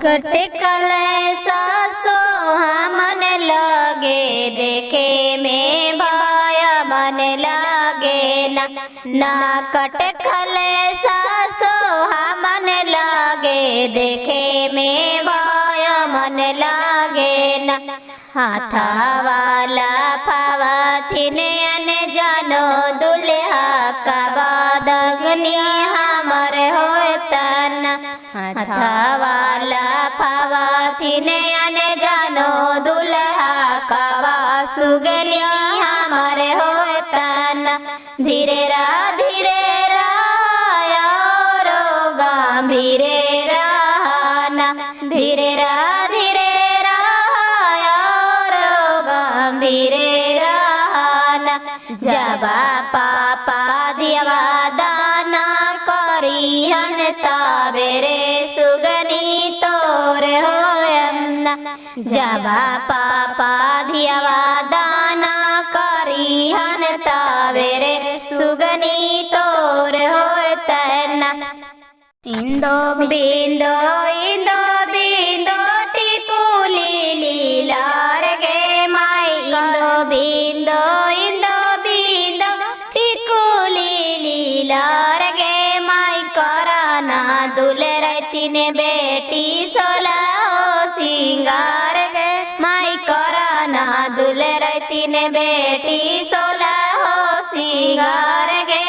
कटे कलैसा सोहा मन लगे देखे में भाया मन लागे ना कटे कलैसा सोहा मन लागे देखे में भाया मन लागे ना हाथा वाला फावा थिने अन जानो दुल्हा का बादगनी हमर होता ना हाथा वाला फावा थिने अन जानो दुल्हा का सुगलिया हमर होता ना धीरे रा यारो गंभीरे रहना धीरे रा यारो गंभीरे रहना जबा पापा दिया दाना करिहन ताबेरे सुगनी तोर होयमना जबा पापा दिया दाना करिहन ताबेरे सुगनी तोर होतना इंदो बिंदो इंदो बिंदो टिकुली लीलार गे माई इंदो बिंदो टिकुली लीलार गे माई कराना दुलरती ने बेटी सोला सिंगार गे माई कराना दुलरती ने बेटी सोला हो सिंगार गे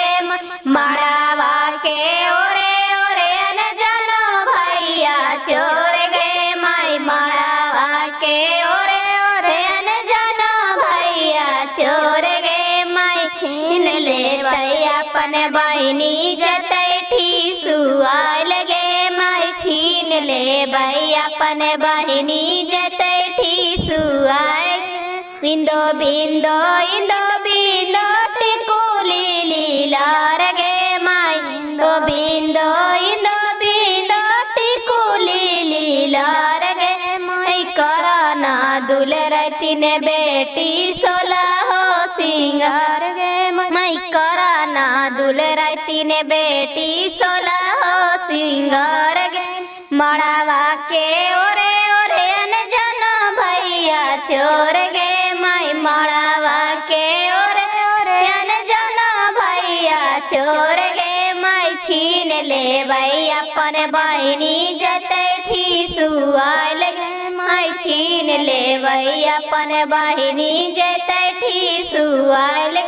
मड़ावा के ओरे ओरे न जानो भैया चोर गे माई मड़ावा के ओरे ओरे न जानो भैया चोर गे माई छीन ले भैया अपन बहिनी जतैठी सुआल गे माई छीन ले भैया अपन बहिनी जतैठी सुआल बिंदो बिंदो इंदो बिंदो टिकुली लीलार गे माई इंदो बिंदो टिकुली लीलार गे माई कराना दुलरती ने बेटी सोला हो सिंगार गे माई कराना दुलरती ने बेटी सोला हो सिंगार गे मड़ावा के ओरे ओरे न जानो भैया चोर गे माई मड़ावा के ओरे ओरे न जानो भैया चोर गे माई छीन ले भैया अपन बहिनी जतैठी सुआल गे माई छीन ले भैया अपन बहिनी जतैठी सुआल